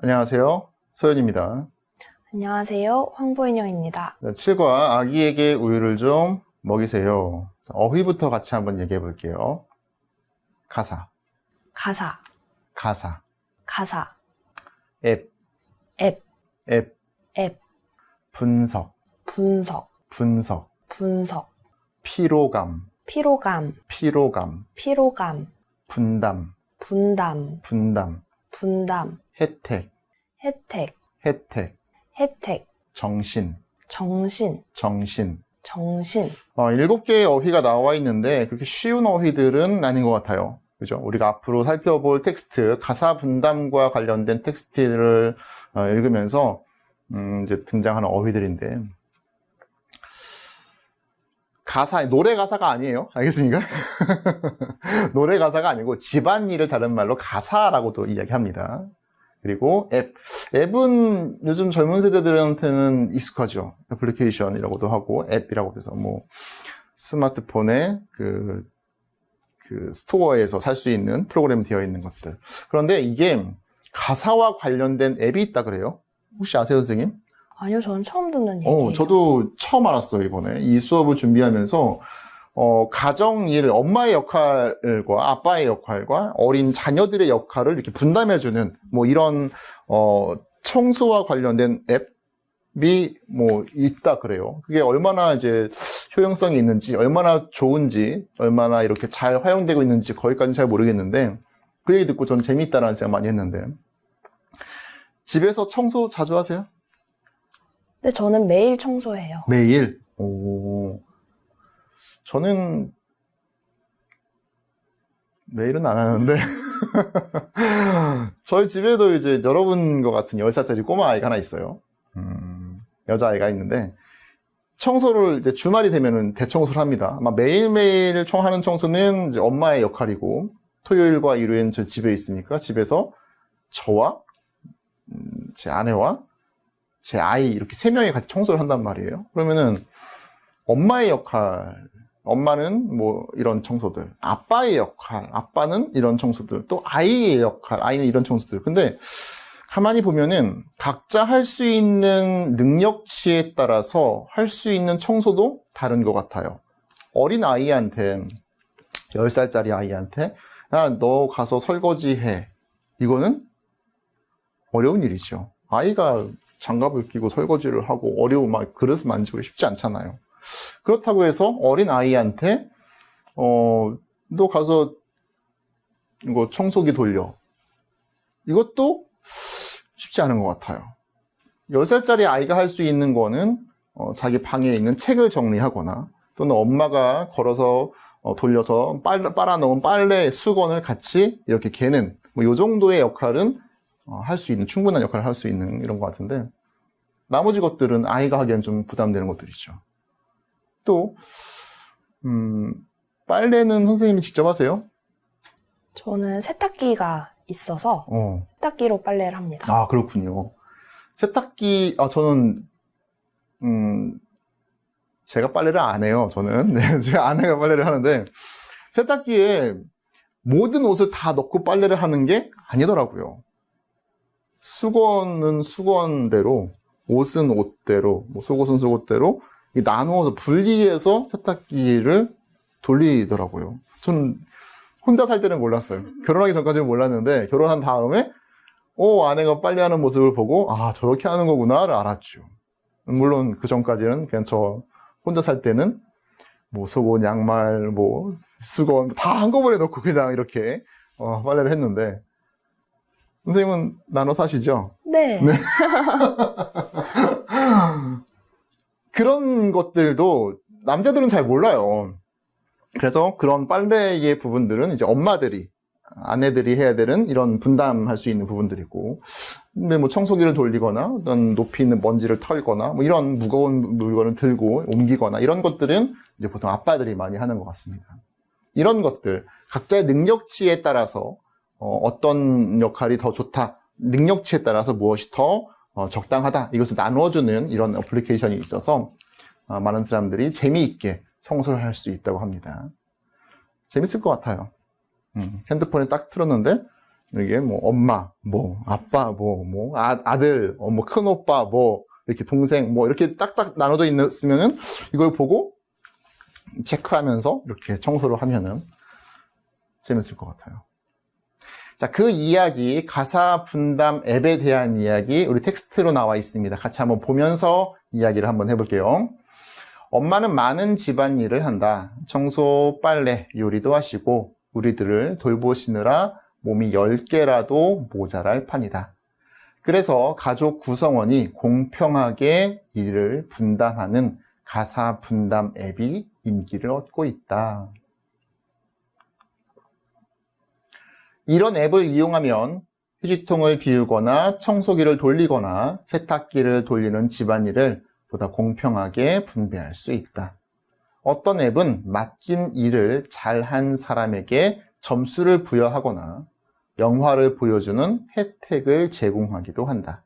안녕하세요. 소연입니다. 안녕하세요. 황보인영입니다. 7과 아기에게 우유를 좀 먹이세요. 어휘부터 같이 한번 얘기해 볼게요. 가사, 가사, 가사, 가사, 앱, 앱, 앱, 앱, 분석, 분석, 분석, 분석, 피로감, 피로감, 피로감, 피로감, 분담, 분담, 분담, 분담, 혜택, 혜택, 혜택, 혜택, 정신, 정신, 정신. 정신. 7개의 어휘가 나와 있는데 그렇게 쉬운 어휘들은 아닌 것 같아요. 그죠? 우리가 앞으로 살펴볼 텍스트, 가사 분담과 관련된 텍스트를 읽으면서 이제 등장하는 어휘들인데, 노래 가사가 아니에요. 알겠습니까? 노래 가사가 아니고 집안일을 다른 말로 가사라고도 이야기합니다. 그리고 앱은 요즘 젊은 세대들한테는 익숙하죠. 애플리케이션이라고도 하고 앱이라고도 해서 스마트폰에 그 스토어에서 살 수 있는 프로그램이 되어 있는 것들. 그런데 이게 가사와 관련된 앱이 있다 그래요? 혹시 아세요, 선생님? 아니요, 저는 처음 듣는 얘기예요. 저도 처음 알았어요, 이번에. 이 수업을 준비하면서 가정일, 엄마의 역할과 아빠의 역할과 어린 자녀들의 역할을 이렇게 분담해주는 이런 청소와 관련된 앱이 있다 그래요. 그게 얼마나 이제 효용성이 있는지, 얼마나 좋은지, 얼마나 이렇게 잘 활용되고 있는지 거기까지는 잘 모르겠는데 그 얘기 듣고 전 재미있다라는 생각 많이 했는데, 집에서 청소 자주 하세요? 근데 저는 매일 청소해요. 매일? 오. 저는 매일은 안 하는데 저희 집에도 이제 여러분과 같은 10살짜리 꼬마 아이가 하나 있어요. 여자아이가 있는데 청소를 이제 주말이 되면은 대청소를 합니다. 아마 매일매일 하는 청소는 이제 엄마의 역할이고, 토요일과 일요일은 저 집에 있으니까 집에서 저와 제 아내와 제 아이 이렇게 3명이 같이 청소를 한단 말이에요. 그러면은 엄마의 역할, 엄마는 이런 청소들, 아빠의 역할, 아빠는 이런 청소들, 또 아이의 역할, 아이는 이런 청소들. 근데 가만히 보면은 각자 할 수 있는 능력치에 따라서 할 수 있는 청소도 다른 것 같아요. 어린 아이한테, 10살짜리 아이한테 야, 너 가서 설거지 해. 이거는 어려운 일이죠. 아이가 장갑을 끼고 설거지를 하고 막 그릇을 만지고 쉽지 않잖아요. 그렇다고 해서 어린 아이한테 너 가서 이거 청소기 돌려, 이것도 쉽지 않은 것 같아요. 10살짜리 아이가 할 수 있는 거는 자기 방에 있는 책을 정리하거나, 또는 엄마가 걸어서 돌려서 빨아놓은 빨래 수건을 같이 이렇게 개는 이 정도의 역할은 할 수 있는, 충분한 역할을 할 수 있는 이런 것 같은데, 나머지 것들은 아이가 하기엔 좀 부담되는 것들이죠. 또 빨래는 선생님이 직접 하세요? 저는 세탁기가 있어서 세탁기로 빨래를 합니다. 아, 그렇군요. 세탁기, 저는 제가 빨래를 안 해요. 저는 네, 제 아내가 빨래를 하는데, 세탁기에 모든 옷을 다 넣고 빨래를 하는 게 아니더라고요. 수건은 수건대로, 옷은 옷대로, 속옷은 속옷대로 나누어서 분리해서 세탁기를 돌리더라고요. 저는 혼자 살 때는 몰랐어요. 결혼하기 전까지는 몰랐는데, 결혼한 다음에 아내가 빨래하는 모습을 보고 저렇게 하는 거구나를 알았죠. 물론 그 전까지는 그냥 저 혼자 살 때는 속옷, 양말, 수건 다 한꺼번에 넣고 그냥 이렇게 빨래를 했는데, 선생님은 나눠 사시죠? 네. 네. 그런 것들도 남자들은 잘 몰라요. 그래서 그런 빨래의 부분들은 이제 엄마들이, 아내들이 해야 되는 이런 분담할 수 있는 부분들이고, 근데 청소기를 돌리거나 어떤 높이 있는 먼지를 털거나 이런 무거운 물건을 들고 옮기거나 이런 것들은 이제 보통 아빠들이 많이 하는 것 같습니다. 이런 것들, 각자의 능력치에 따라서 어떤 역할이 더 좋다, 능력치에 따라서 무엇이 더 적당하다, 이것을 나누어주는 이런 어플리케이션이 있어서 많은 사람들이 재미있게 청소를 할 수 있다고 합니다. 재밌을 것 같아요. 핸드폰에 딱 틀었는데 이게 뭐 엄마, 뭐 아빠, 아들, 뭐 큰오빠, 뭐 이렇게 동생, 뭐 이렇게 딱딱 나눠져 있으면은 이걸 보고 체크하면서 이렇게 청소를 하면은 재밌을 것 같아요. 자, 그 이야기, 가사 분담 앱에 대한 이야기, 우리 텍스트로 나와 있습니다. 같이 한번 보면서 이야기를 한번 해볼게요. 엄마는 많은 집안일을 한다. 청소, 빨래, 요리도 하시고 우리들을 돌보시느라 몸이 10개라도 모자랄 판이다. 그래서 가족 구성원이 공평하게 일을 분담하는 가사 분담 앱이 인기를 얻고 있다. 이런 앱을 이용하면 휴지통을 비우거나 청소기를 돌리거나 세탁기를 돌리는 집안일을 보다 공평하게 분배할 수 있다. 어떤 앱은 맡긴 일을 잘한 사람에게 점수를 부여하거나 영화를 보여주는 혜택을 제공하기도 한다.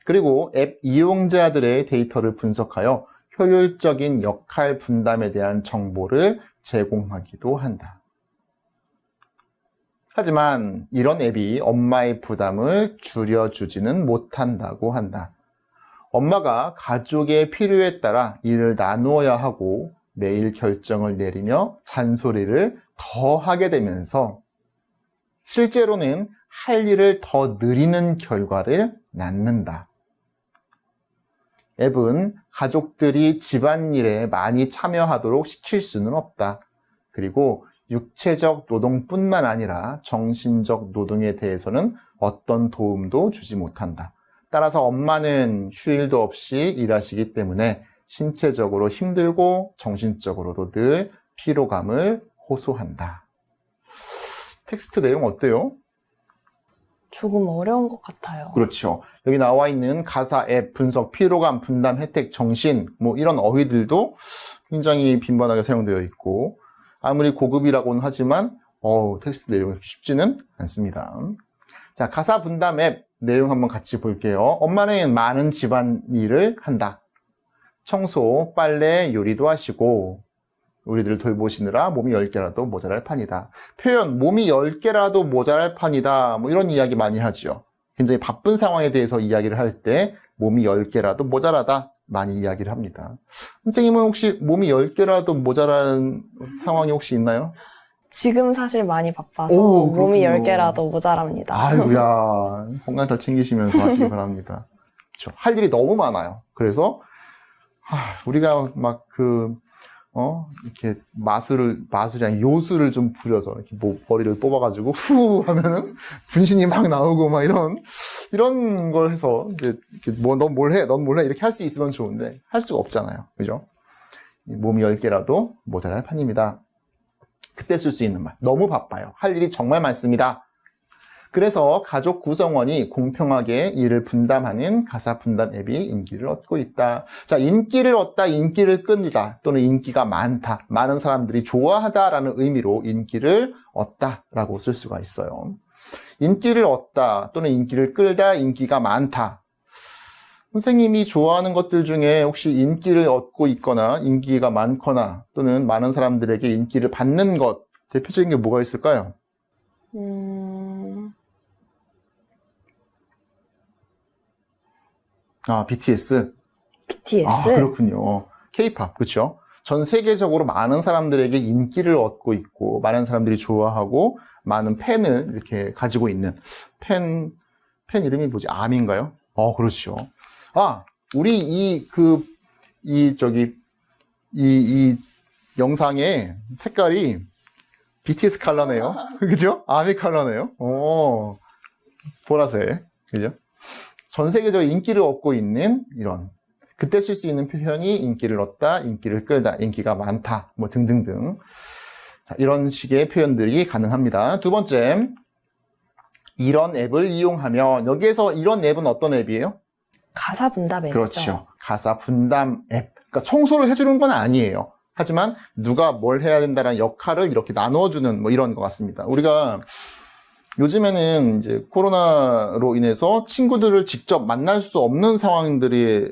그리고 앱 이용자들의 데이터를 분석하여 효율적인 역할 분담에 대한 정보를 제공하기도 한다. 하지만 이런 앱이 엄마의 부담을 줄여주지는 못한다고 한다. 엄마가 가족의 필요에 따라 일을 나누어야 하고 매일 결정을 내리며 잔소리를 더 하게 되면서 실제로는 할 일을 더 느리는 결과를 낳는다. 앱은 가족들이 집안일에 많이 참여하도록 시킬 수는 없다. 그리고 육체적 노동뿐만 아니라 정신적 노동에 대해서는 어떤 도움도 주지 못한다. 따라서 엄마는 휴일도 없이 일하시기 때문에 신체적으로 힘들고 정신적으로도 늘 피로감을 호소한다. 텍스트 내용 어때요? 조금 어려운 것 같아요. 그렇죠. 여기 나와 있는 가사, 앱, 분석, 피로감, 분담, 혜택, 정신 뭐 이런 어휘들도 굉장히 빈번하게 사용되어 있고 아무리 고급이라고는 하지만 텍스트 내용이 쉽지는 않습니다. 자, 가사 분담 앱 내용 한번 같이 볼게요. 엄마는 많은 집안일을 한다. 청소, 빨래, 요리도 하시고 우리들을 돌보시느라 몸이 10개라도 모자랄 판이다. 표현 몸이 10개라도 모자랄 판이다. 뭐 이런 이야기 많이 하죠. 굉장히 바쁜 상황에 대해서 이야기를 할 때 몸이 10개라도 모자라다 많이 이야기를 합니다. 선생님은 혹시 몸이 10개라도 모자란 상황이 혹시 있나요? 지금 사실 많이 바빠서 오, 몸이 그렇군요. 10개라도 모자랍니다. 아이고야, 건강 잘 챙기시면서 하시기 바랍니다. 그렇죠. 할 일이 너무 많아요. 그래서 우리가 막 이렇게 마술이 아니라 요술을 좀 부려서 이렇게 머리를 뽑아가지고 후 하면은 분신이 막 나오고 막 이런 걸 해서 이제 이렇게 넌 뭘 해? 넌 뭘 해? 이렇게 할 수 있으면 좋은데 할 수가 없잖아요. 그죠? 몸이 10개라도 모자랄 판입니다. 그때 쓸 수 있는 말. 너무 바빠요. 할 일이 정말 많습니다. 그래서 가족 구성원이 공평하게 일을 분담하는 가사 분담 앱이 인기를 얻고 있다. 자, 인기를 얻다, 인기를 끌다 또는 인기가 많다, 많은 사람들이 좋아하다라는 의미로 인기를 얻다라고 쓸 수가 있어요. 인기를 얻다 또는 인기를 끌다, 인기가 많다. 선생님이 좋아하는 것들 중에 혹시 인기를 얻고 있거나 인기가 많거나 또는 많은 사람들에게 인기를 받는 것 대표적인 게 뭐가 있을까요? BTS. BTS? 그렇군요. K-pop, 그렇죠? 전 세계적으로 많은 사람들에게 인기를 얻고 있고 많은 사람들이 좋아하고 많은 팬을 이렇게 가지고 있는 팬 이름이 뭐지? 아미인가요? 그렇죠. 우리 이 영상의 색깔이 BTS 컬러네요. 그죠? 아미 컬러네요. 보라색. 그죠? 전 세계적으로 인기를 얻고 있는 이런 그때 쓸 수 있는 표현이 인기를 얻다, 인기를 끌다, 인기가 많다, 뭐 등등등. 자, 이런 식의 표현들이 가능합니다. 두 번째, 이런 앱을 이용하면 여기에서 이런 앱은 어떤 앱이에요? 가사 분담 앱이죠. 그렇죠. 가사 분담 앱. 그러니까 청소를 해주는 건 아니에요. 하지만 누가 뭘 해야 된다는 역할을 이렇게 나눠주는 뭐 이런 것 같습니다. 우리가 요즘에는 이제 코로나로 인해서 친구들을 직접 만날 수 없는 상황들이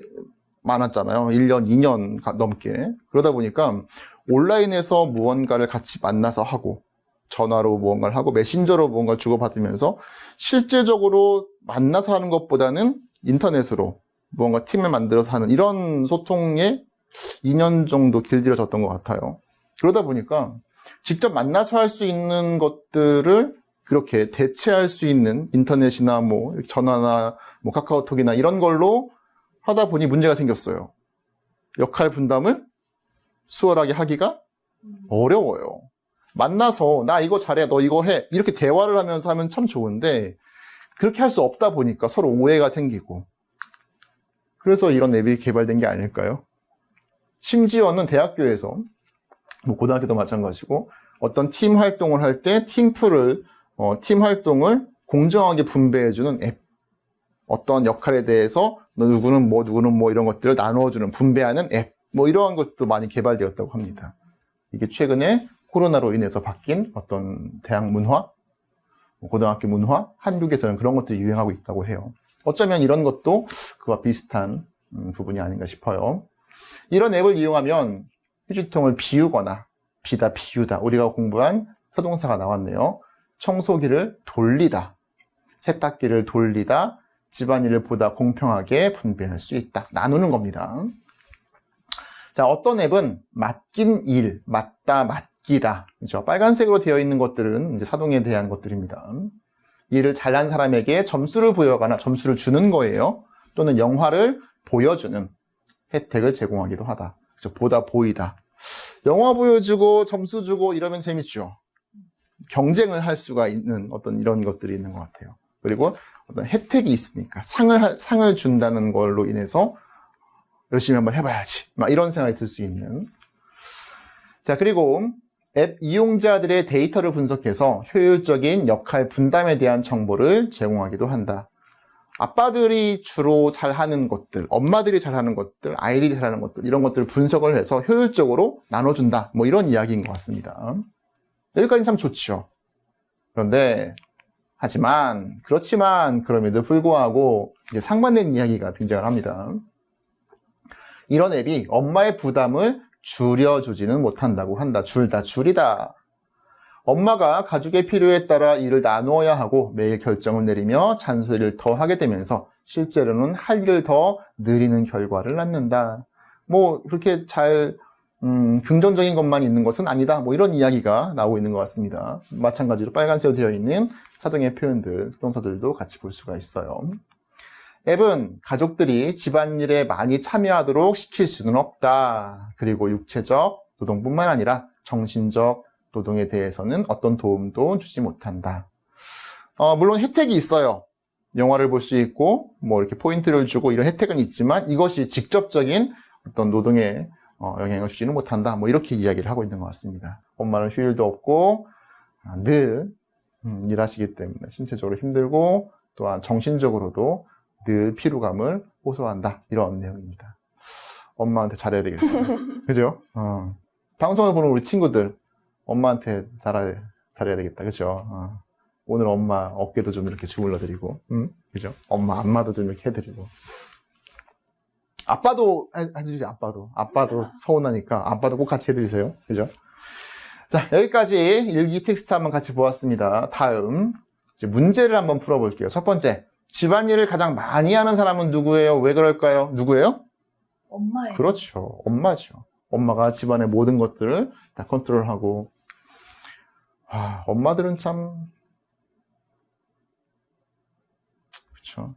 많았잖아요. 1년, 2년 넘게. 그러다 보니까 온라인에서 무언가를 같이 만나서 하고 전화로 무언가를 하고 메신저로 무언가를 주고받으면서 실제적으로 만나서 하는 것보다는 인터넷으로 무언가 팀을 만들어서 하는 이런 소통에 2년 정도 길들여졌던 것 같아요. 그러다 보니까 직접 만나서 할 수 있는 것들을 그렇게 대체할 수 있는 인터넷이나 뭐 전화나 뭐 카카오톡이나 이런 걸로 하다 보니 문제가 생겼어요. 역할 분담을 수월하게 하기가 어려워요. 만나서 나 이거 잘해, 너 이거 해 이렇게 대화를 하면서 하면 참 좋은데 그렇게 할 수 없다 보니까 서로 오해가 생기고 그래서 이런 앱이 개발된 게 아닐까요? 심지어는 대학교에서 뭐 고등학교도 마찬가지고 어떤 팀 활동을 할 때 팀 활동을 공정하게 분배해주는 앱, 어떤 역할에 대해서 누구는 뭐 이런 것들을 나누어주는 분배하는 앱, 뭐 이러한 것도 많이 개발되었다고 합니다. 이게 최근에 코로나로 인해서 바뀐 어떤 대학 문화, 고등학교 문화, 한국에서는 그런 것들이 유행하고 있다고 해요. 어쩌면 이런 것도 그와 비슷한 부분이 아닌가 싶어요. 이런 앱을 이용하면 휴지통을 비우거나 비다, 비우다, 우리가 공부한 서동사가 나왔네요. 청소기를 돌리다, 세탁기를 돌리다, 집안일을 보다 공평하게 분배할 수 있다. 나누는 겁니다. 자, 어떤 앱은 맡긴 일, 맡다, 맡기다. 그렇죠? 빨간색으로 되어 있는 것들은 이제 사동에 대한 것들입니다. 일을 잘한 사람에게 점수를 부여하거나 점수를 주는 거예요. 또는 영화를 보여주는 혜택을 제공하기도 하다. 그래서 보다, 보이다. 영화 보여주고 점수 주고 이러면 재밌죠. 경쟁을 할 수가 있는 어떤 이런 것들이 있는 것 같아요. 그리고 어떤 혜택이 있으니까 상을 준다는 걸로 인해서 열심히 한번 해봐야지. 막 이런 생각이 들 수 있는. 자, 그리고 앱 이용자들의 데이터를 분석해서 효율적인 역할 분담에 대한 정보를 제공하기도 한다. 아빠들이 주로 잘하는 것들, 엄마들이 잘하는 것들, 아이들이 잘하는 것들, 이런 것들을 분석을 해서 효율적으로 나눠준다. 뭐 이런 이야기인 것 같습니다. 여기까지는 참 좋죠. 그런데 그렇지만 그럼에도 불구하고 이제 상반된 이야기가 등장을 합니다. 이런 앱이 엄마의 부담을 줄여주지는 못한다고 한다. 줄이다. 엄마가 가족의 필요에 따라 일을 나누어야 하고 매일 결정을 내리며 잔소리를 더 하게 되면서 실제로는 할 일을 더 느리는 결과를 낳는다. 뭐 그렇게 잘 긍정적인 것만 있는 것은 아니다. 뭐 이런 이야기가 나오고 있는 것 같습니다. 마찬가지로 빨간색으로 되어 있는 사동의 표현들, 동사들도 같이 볼 수가 있어요. 앱은 가족들이 집안일에 많이 참여하도록 시킬 수는 없다. 그리고 육체적 노동뿐만 아니라 정신적 노동에 대해서는 어떤 도움도 주지 못한다. 물론 혜택이 있어요. 영화를 볼 수 있고 뭐 이렇게 포인트를 주고 이런 혜택은 있지만 이것이 직접적인 어떤 노동에 영향을 주지는 못한다. 뭐 이렇게 이야기를 하고 있는 것 같습니다. 엄마는 휴일도 없고 늘 일하시기 때문에 신체적으로 힘들고 또한 정신적으로도 늘 피로감을 호소한다. 이런 내용입니다. 엄마한테 잘해야 되겠어요. 그죠? 방송을 보는 우리 친구들 엄마한테 잘해야 되겠다. 그죠? 오늘 엄마 어깨도 좀 이렇게 주물러드리고 그죠? 엄마 안마도 좀 이렇게 해드리고 아빠도 해주죠. 아빠도 서운하니까 아빠도 꼭 같이 해드리세요. 그죠? 자, 여기까지 일기 텍스트 한번 같이 보았습니다. 다음 이제 문제를 한번 풀어볼게요. 첫 번째, 집안일을 가장 많이 하는 사람은 누구예요? 왜 그럴까요? 누구예요? 엄마예요. 그렇죠. 엄마죠. 엄마가 집안의 모든 것들을 다 컨트롤하고 엄마들은 참 그렇죠.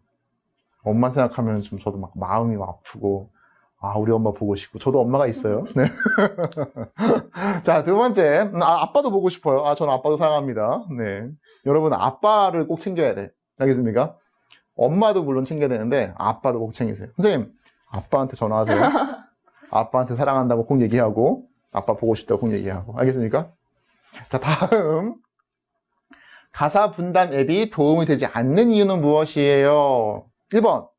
엄마 생각하면 좀 저도 막 마음이 아프고 우리 엄마 보고 싶고 저도 엄마가 있어요. 네. 자, 두 번째, 아빠도 보고 싶어요. 저는 아빠도 사랑합니다. 네. 여러분 아빠를 꼭 챙겨야 돼. 알겠습니까? 엄마도 물론 챙겨야 되는데 아빠도 꼭 챙기세요. 선생님, 아빠한테 전화하세요. 아빠한테 사랑한다고 꼭 얘기하고 아빠 보고 싶다고 꼭 얘기하고. 알겠습니까? 자, 다음 가사 분담 앱이 도움이 되지 않는 이유는 무엇이에요? 1번,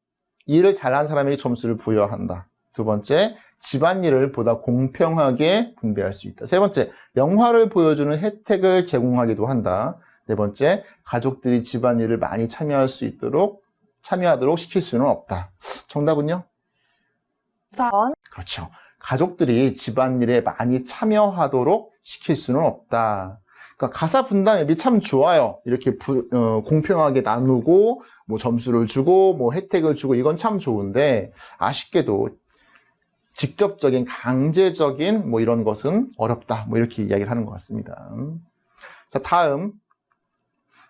일을 잘한 사람에게 점수를 부여한다. 두 번째, 집안일을 보다 공평하게 분배할 수 있다. 세 번째, 영화를 보여주는 혜택을 제공하기도 한다. 네 번째, 가족들이 집안일을 많이 참여하도록 시킬 수는 없다. 정답은요? 4번. 그렇죠. 가족들이 집안일에 많이 참여하도록 시킬 수는 없다. 그러니까 가사 분담앱이 참 좋아요. 이렇게 공평하게 나누고 뭐 점수를 주고 뭐 혜택을 주고 이건 참 좋은데 아쉽게도 직접적인 강제적인 뭐 이런 것은 어렵다. 뭐 이렇게 이야기를 하는 것 같습니다. 자, 다음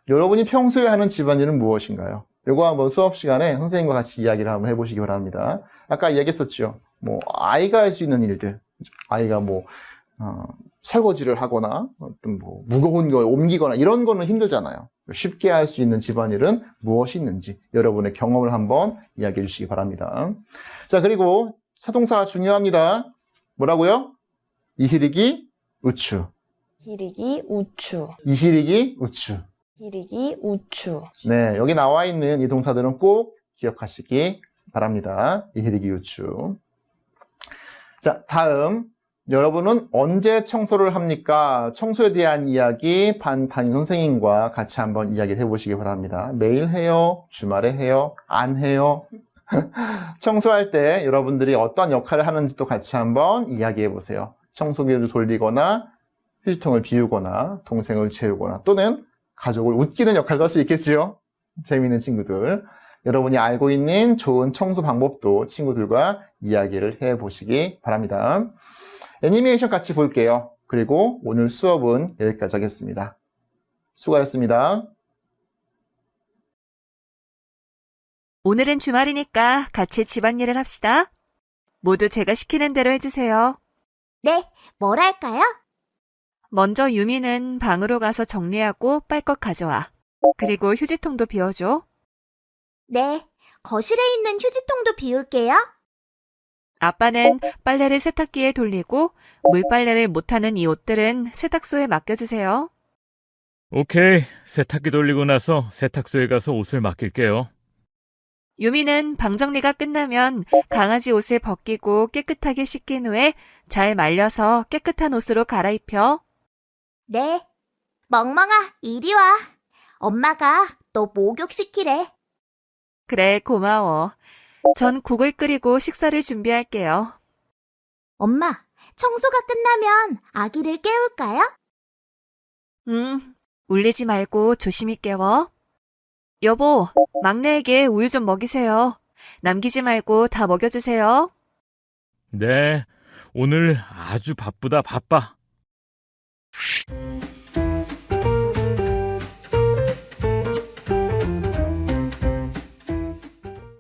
여러분이 평소에 하는 집안일은 무엇인가요? 요거 한번 수업 시간에 선생님과 같이 이야기를 한번 해보시기 바랍니다. 아까 이야기했었죠. 뭐 아이가 할 수 있는 일들, 아이가 뭐 설거지를 하거나 어떤 뭐 무거운 걸 옮기거나 이런 거는 힘들잖아요. 쉽게 할 수 있는 집안일은 무엇이 있는지 여러분의 경험을 한번 이야기해 주시기 바랍니다. 자, 그리고 사동사 중요합니다. 뭐라고요? 이히리기 우추. 히리기 우추. 이히리기 우추. 히리기 우추. 네, 여기 나와 있는 이 동사들은 꼭 기억하시기 바랍니다. 이히리기 우추. 자, 다음. 여러분은 언제 청소를 합니까? 청소에 대한 이야기 담임 선생님과 같이 한번 이야기를 해보시기 바랍니다. 매일 해요? 주말에 해요? 안 해요? 청소할 때 여러분들이 어떤 역할을 하는지도 같이 한번 이야기해 보세요. 청소기를 돌리거나 휴지통을 비우거나 동생을 재우거나 또는 가족을 웃기는 역할도 할 수 있겠지요. 재미있는 친구들. 여러분이 알고 있는 좋은 청소 방법도 친구들과 이야기를 해보시기 바랍니다. 애니메이션 같이 볼게요. 그리고 오늘 수업은 여기까지 하겠습니다. 수고하셨습니다. 오늘은 주말이니까 같이 집안일을 합시다. 모두 제가 시키는 대로 해주세요. 네, 뭘 할까요? 먼저 유미는 방으로 가서 정리하고 빨 것 가져와. 그리고 휴지통도 비워줘. 네, 거실에 있는 휴지통도 비울게요. 아빠는 빨래를 세탁기에 돌리고 물빨래를 못하는 이 옷들은 세탁소에 맡겨주세요. 오케이. 세탁기 돌리고 나서 세탁소에 가서 옷을 맡길게요. 유미는 방 정리가 끝나면 강아지 옷을 벗기고 깨끗하게 씻긴 후에 잘 말려서 깨끗한 옷으로 갈아입혀. 네. 멍멍아, 이리 와. 엄마가 너 목욕시키래. 그래, 고마워. 전 국을 끓이고 식사를 준비할게요. 엄마, 청소가 끝나면 아기를 깨울까요? 울리지 말고 조심히 깨워. 여보, 막내에게 우유 좀 먹이세요. 남기지 말고 다 먹여주세요. 네. 오늘 아주 바쁘다, 바빠.